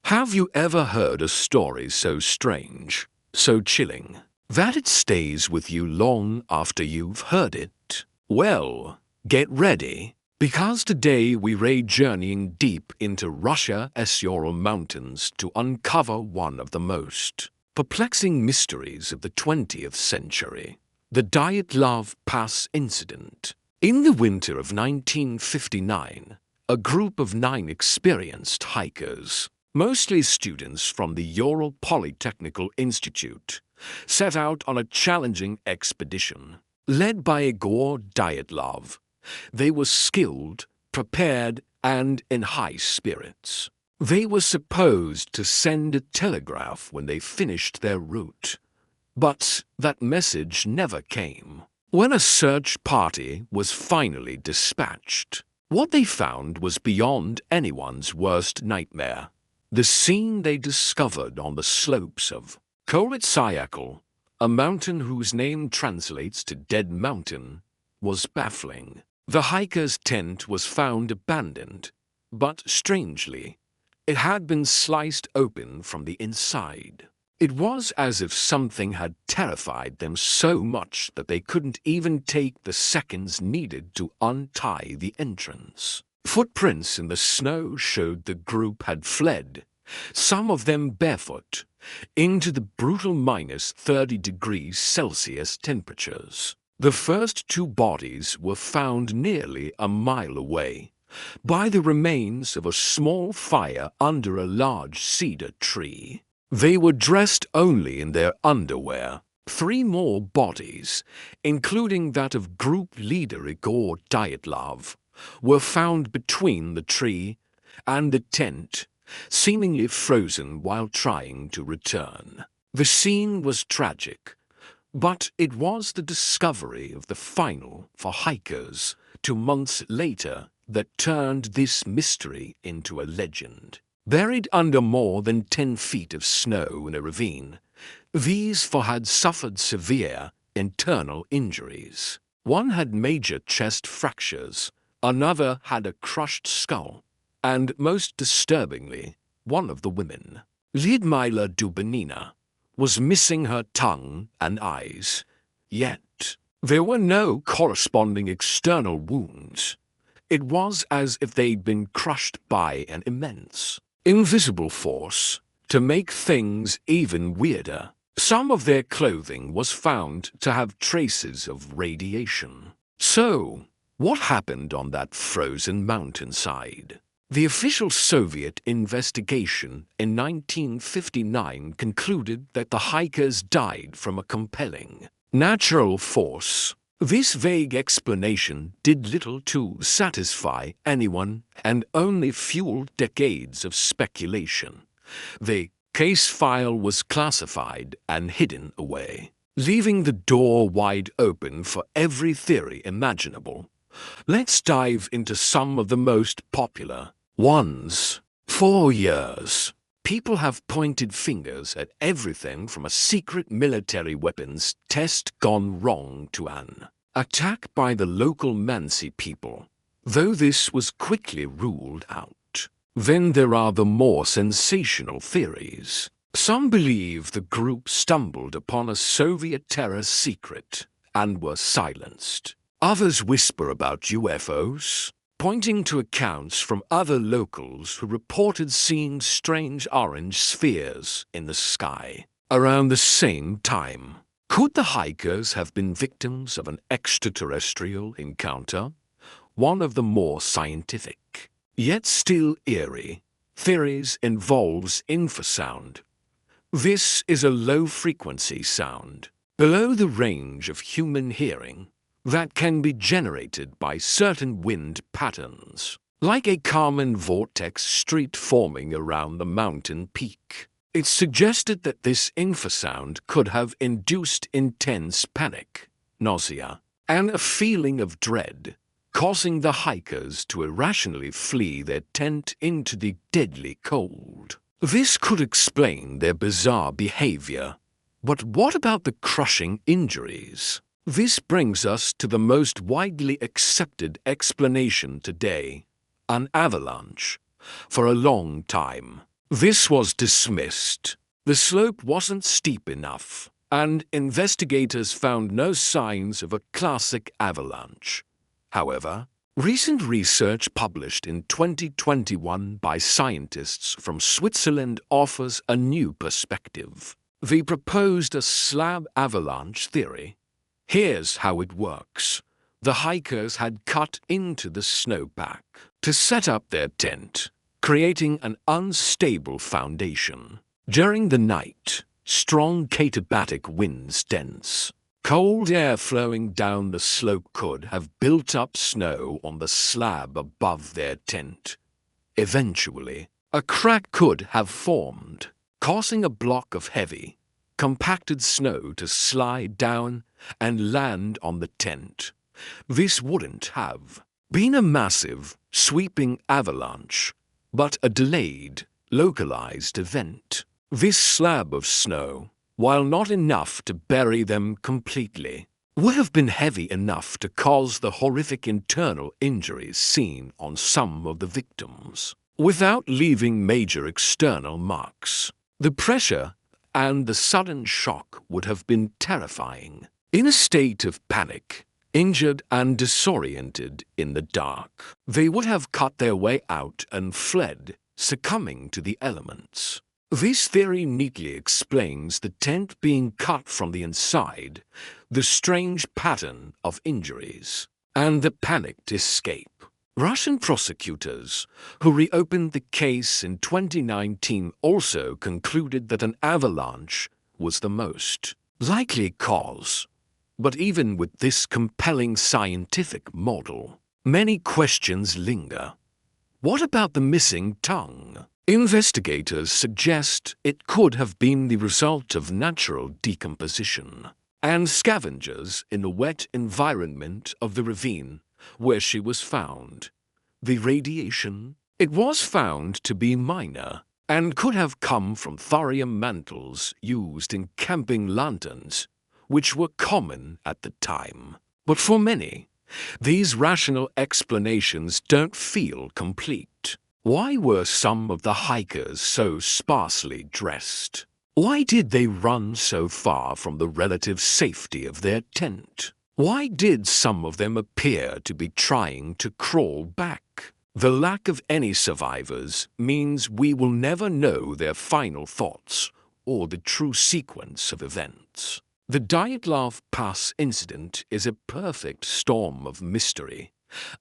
Have you ever heard a story so strange, so chilling, that it stays with you long after you've heard it? Well, get ready, because today we're journeying deep into Russia's Ural Mountains to uncover one of the most perplexing mysteries of the 20th century, the Dyatlov Pass Incident. In the winter of 1959, a group of 9 experienced hikers, mostly students from the Ural Polytechnical Institute, set out on a challenging expedition. Led by Igor Dyatlov, they were skilled, prepared, and in high spirits. They were supposed to send a telegraph when they finished their route, but that message never came. When a search party was finally dispatched, what they found was beyond anyone's worst nightmare. The scene they discovered on the slopes of Korytsayakl, a mountain whose name translates to Dead Mountain, was baffling. The hiker's tent was found abandoned, but strangely, it had been sliced open from the inside. It was as if something had terrified them so much that they couldn't even take the seconds needed to untie the entrance. Footprints in the snow showed the group had fled, some of them barefoot, into the brutal -30°C temperatures. The first 2 bodies were found nearly a mile away, by the remains of a small fire under a large cedar tree. They were dressed only in their underwear. 3 more bodies, including that of group leader Igor Dyatlov, were found between the tree and the tent, seemingly frozen while trying to return. The scene was tragic, but it was the discovery of the final for hikers 2 months later that turned this mystery into a legend. Buried under more than 10 feet of snow in a ravine, these 4 had suffered severe internal injuries. One had major chest fractures, another had a crushed skull, and most disturbingly, one of the women, Lyudmila Dubinina, was missing her tongue and eyes. Yet, there were no corresponding external wounds. It was as if they'd been crushed by an immense, invisible force. To make things even weirder, some of their clothing was found to have traces of radiation. So, what happened on that frozen mountainside? The official Soviet investigation in 1959 concluded that the hikers died from a compelling natural force. This vague explanation did little to satisfy anyone and only fueled decades of speculation. The case file was classified and hidden away, leaving the door wide open for every theory imaginable. Let's dive into some of the most popular ones. For years, people have pointed fingers at everything from a secret military weapons test gone wrong to an attack by the local Mansi people, though this was quickly ruled out. Then there are the more sensational theories. Some believe the group stumbled upon a Soviet terror secret and were silenced. Others whisper about UFOs, pointing to accounts from other locals who reported seeing strange orange spheres in the sky around the same time. Could the hikers have been victims of an extraterrestrial encounter? One of the more scientific, yet still eerie, theories involves infrasound. This is a low-frequency sound, below the range of human hearing, that can be generated by certain wind patterns, like a Kármán vortex street forming around the mountain peak. It's suggested that this infrasound could have induced intense panic, nausea, and a feeling of dread, causing the hikers to irrationally flee their tent into the deadly cold. This could explain their bizarre behavior. But what about the crushing injuries? This brings us to the most widely accepted explanation today: an avalanche. For a long time, This was dismissed. The slope wasn't steep enough, and investigators found no signs of a classic avalanche. However, recent research published in 2021 by scientists from Switzerland offers a new perspective. They proposed a slab avalanche theory. Here's how it works. The hikers had cut into the snowpack to set up their tent, creating an unstable foundation. During the night, strong katabatic winds dense. Cold air flowing down the slope could have built up snow on the slab above their tent. Eventually, a crack could have formed, causing a block of heavy, compacted snow to slide down and land on the tent. This wouldn't have been a massive, sweeping avalanche, but a delayed, localized event. This slab of snow, while not enough to bury them completely, would have been heavy enough to cause the horrific internal injuries seen on some of the victims, without leaving major external marks. The pressure and the sudden shock would have been terrifying. In a state of panic, injured and disoriented in the dark, they would have cut their way out and fled, succumbing to the elements. This theory neatly explains the tent being cut from the inside, the strange pattern of injuries, and the panicked escape. Russian prosecutors, who reopened the case in 2019, also concluded that an avalanche was the most likely cause. But even with this compelling scientific model, many questions linger. What about the missing tongue? Investigators suggest it could have been the result of natural decomposition, and scavengers in the wet environment of the ravine where she was found. The radiation, it was found to be minor, and could have come from thorium mantles used in camping lanterns, which were common at the time. But for many, these rational explanations don't feel complete. Why were some of the hikers so sparsely dressed? Why did they run so far from the relative safety of their tent? Why did some of them appear to be trying to crawl back? The lack of any survivors means we will never know their final thoughts or the true sequence of events. The Dyatlov Pass Incident is a perfect storm of mystery,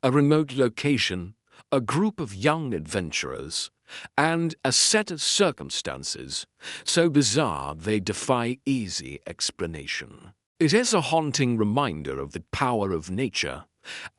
a remote location, a group of young adventurers, and a set of circumstances so bizarre they defy easy explanation. It is a haunting reminder of the power of nature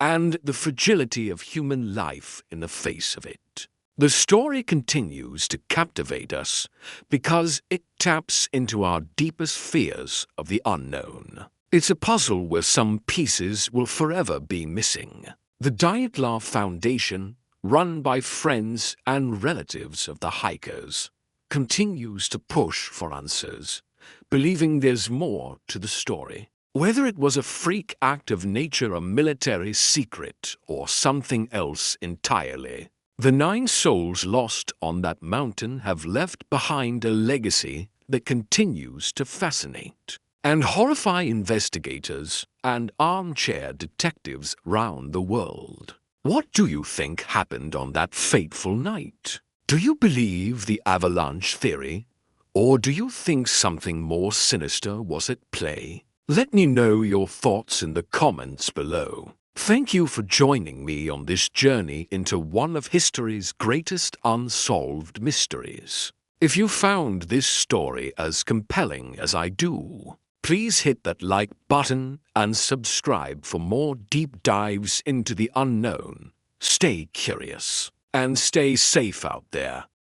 and the fragility of human life in the face of it. The story continues to captivate us because it taps into our deepest fears of the unknown. It's a puzzle where some pieces will forever be missing. The Dyatlov Foundation, run by friends and relatives of the hikers, continues to push for answers, believing there's more to the story. Whether it was a freak act of nature, a military secret, or something else entirely, the 9 souls lost on that mountain have left behind a legacy that continues to fascinate and horrify investigators and armchair detectives round the world. What do you think happened on that fateful night? Do you believe the avalanche theory, or do you think something more sinister was at play? Let me know your thoughts in the comments below. Thank you for joining me on this journey into one of history's greatest unsolved mysteries. If you found this story as compelling as I do, please hit that like button and subscribe for more deep dives into the unknown. Stay curious and stay safe out there.